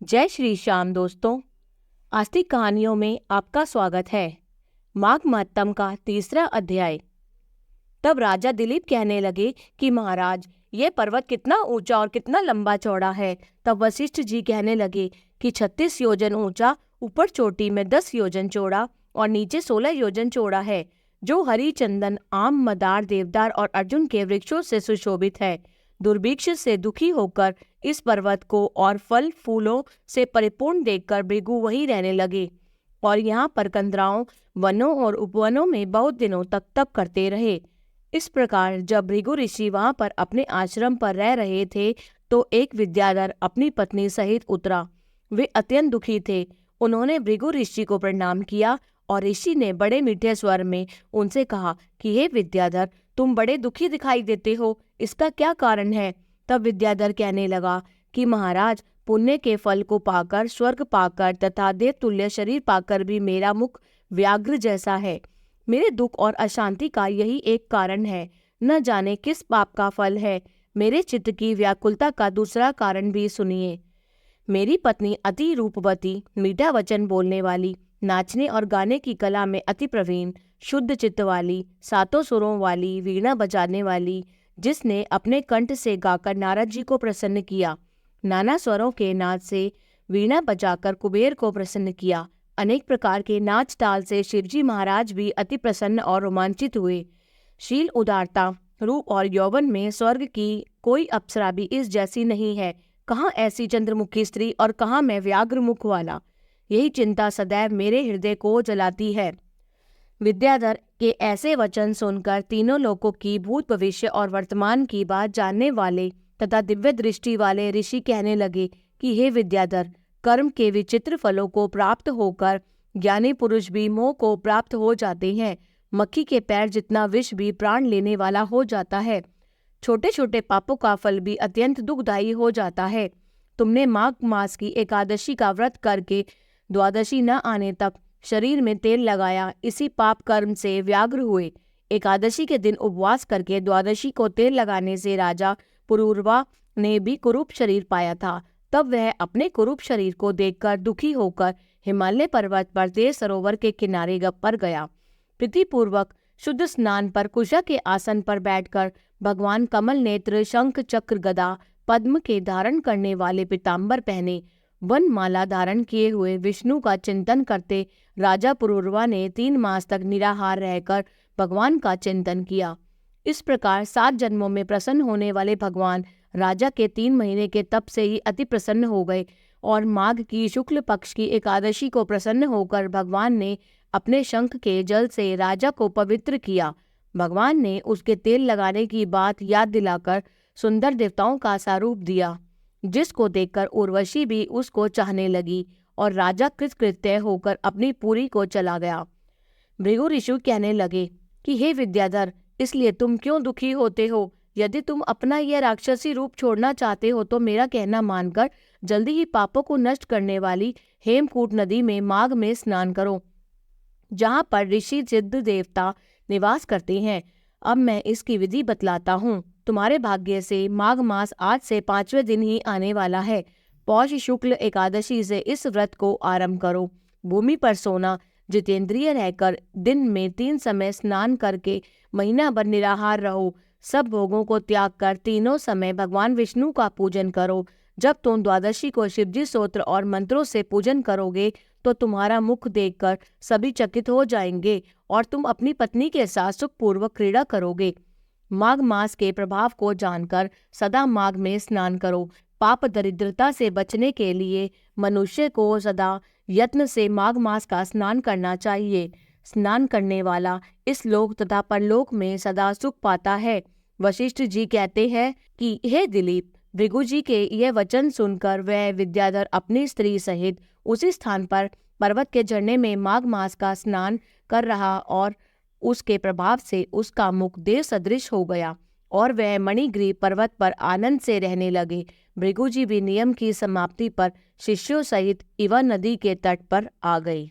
जय श्री श्याम दोस्तों। आस्तिक कहानियों में आपका स्वागत है। माघ महत्तम का तीसरा अध्याय। तब राजा दिलीप कहने लगे कि महाराज, ये पर्वत कितना ऊंचा और कितना लंबा चौड़ा है। तब वशिष्ठ जी कहने लगे कि 36 योजन ऊंचा, ऊपर चोटी में 10 योजन चौड़ा और नीचे 16 योजन चौड़ा है, जो हरी चंदन, आम, मदार, देवदार और अर्जुन के वृक्षों से सुशोभित है। दुर्भिक्ष से दुखी होकर इस पर्वत को और फल फूलों से परिपूर्ण देखकर भृगु वहीं रहने लगे और यहाँ पर कंदराओं, वनों और उपवनों में बहुत दिनों तक तप करते रहे। इस प्रकार जब भृगु ऋषि वहां पर अपने आश्रम पर रह रहे थे तो एक विद्याधर अपनी पत्नी सहित उतरा। वे अत्यंत दुखी थे। उन्होंने भृगु ऋषि को प्रणाम किया और ऋषि ने बड़े मीठे स्वर में उनसे कहा कि हे विद्याधर, तुम बड़े दुखी दिखाई देते हो, इसका क्या कारण है? तब विद्याधर कहने लगा कि महाराज, पुण्य के फल को पाकर, स्वर्ग पाकर तथा देवतुल्य शरीर पाकर भी मेरा मुख व्याघ्र जैसा है। मेरे दुख और अशांति का यही एक कारण है। न जाने किस पाप का फल है। मेरे चित्त की व्याकुलता का दूसरा कारण भी सुनिए। मेरी पत्नी अति रूपवती, मीठा वचन बोलने वाली, नाचने और गाने की कला में अति प्रवीण, शुद्ध चित्त वाली, सातों सुरों वाली, वीणा बजाने वाली, जिसने अपने कंठ से गाकर नारद जी को प्रसन्न किया, नाना स्वरों के नाच से वीणा बजाकर कुबेर को प्रसन्न किया, अनेक प्रकार के नाच ताल से शिवजी महाराज भी अति प्रसन्न और रोमांचित हुए। शील, उदारता, रूप और यौवन में स्वर्ग की कोई अप्सरा भी इस जैसी नहीं है। कहाँ ऐसी चंद्रमुखी स्त्री और कहाँ मैं व्याघ्र मुख वाला। यही चिंता सदैव मेरे हृदय को जलाती है। विद्याधर के ऐसे वचन सुनकर तीनों लोकों की भूत, भविष्य और वर्तमान की बात जानने वाले तथा दिव्य दृष्टि वाले ऋषि कहने लगे कि हे विद्याधर, कर्म के विचित्र फलों को प्राप्त होकर ज्ञानी पुरुष भी मोह को प्राप्त हो जाते हैं। मक्खी के पैर जितना विष भी प्राण लेने वाला हो जाता है। छोटे छोटे पापों का फल भी अत्यंत दुखदायी हो जाता है। तुमने माघ मास की एकादशी का व्रत करके द्वादशी न आने तक शरीर में तेल लगाया, इसी पाप कर्म से व्याघ्र हुए। एकादशी के दिन उपवास करके द्वादशी को तेल लगाने से राजा पुरूरवा ने भी कुरूप शरीर पाया था। तब वह अपने कुरूप शरीर को देखकर दुखी होकर हिमालय पर्वत पर देव सरोवर के किनारे पर गया। प्रीतिपूर्वक शुद्ध स्नान पर कुशा के आसन पर बैठकर भगवान कमल नेत्र, शंख, चक्र, गदा, पद्म के धारण करने वाले पीताम्बर पहने, वन माला धारण किए हुए विष्णु का चिंतन करते राजा पुरूरवा ने 3 मास तक निराहार रहकर भगवान का चिंतन किया। इस प्रकार 7 जन्मों में प्रसन्न होने वाले भगवान राजा के 3 महीने के तप से ही अति प्रसन्न हो गए और माघ की शुक्ल पक्ष की एकादशी को प्रसन्न होकर भगवान ने अपने शंख के जल से राजा को पवित्र किया। भगवान ने उसके तेल लगाने की बात याद दिलाकर सुंदर देवताओं का स्वरूप दिया, जिसको देखकर उर्वशी भी उसको चाहने लगी और राजा कृतकृत्य होकर अपनी पुरी को चला गया। भृगु ऋषि कहने लगे कि हे विद्याधर, इसलिए तुम क्यों दुखी होते हो? यदि तुम अपना यह राक्षसी रूप छोड़ना चाहते हो तो मेरा कहना मानकर जल्दी ही पापों को नष्ट करने वाली हेमकूट नदी में माघ में स्नान करो, जहाँ पर ऋषि सिद्ध देवता निवास करते हैं। अब मैं इसकी विधि बतलाता हूँ। तुम्हारे भाग्य से माघ मास आज से 5वें दिन ही आने वाला है। पौष शुक्ल एकादशी से इस व्रत को आरंभ करो। भूमि पर सोना, जितेंद्रिय रहकर दिन में 3 समय स्नान करके महीना भर निराहार रहो। सब भोगों को त्याग कर तीनों समय भगवान विष्णु का पूजन करो। जब तुम द्वादशी को शिवजी स्तोत्र और मंत्रों से पूजन करोगे तो तुम्हारा मुख देखकर सभी चकित हो जाएंगे और तुम अपनी पत्नी के साथ सुखपूर्वक क्रीड़ा करोगे। माघ मास के प्रभाव को जानकर सदा माघ में स्नान करो। पाप दरिद्रता से बचने के लिए मनुष्य को सदा यत्न से माघ मास का स्नान करना चाहिए। स्नान करने वाला इस लोक तथा परलोक में सदा सुख पाता है। वशिष्ठ जी कहते हैं कि हे दिलीप, भृगु जी के यह वचन सुनकर वह विद्याधर अपनी स्त्री सहित उसी स्थान पर पर्वत के झरने में माघ मास का स्नान कर रहा और उसके प्रभाव से उसका मुख देव सदृश हो गया और वह मणिग्रीव पर्वत पर आनंद से रहने लगे। भृगु जी भी नियम की समाप्ति पर शिष्यों सहित इवा नदी के तट पर आ गए।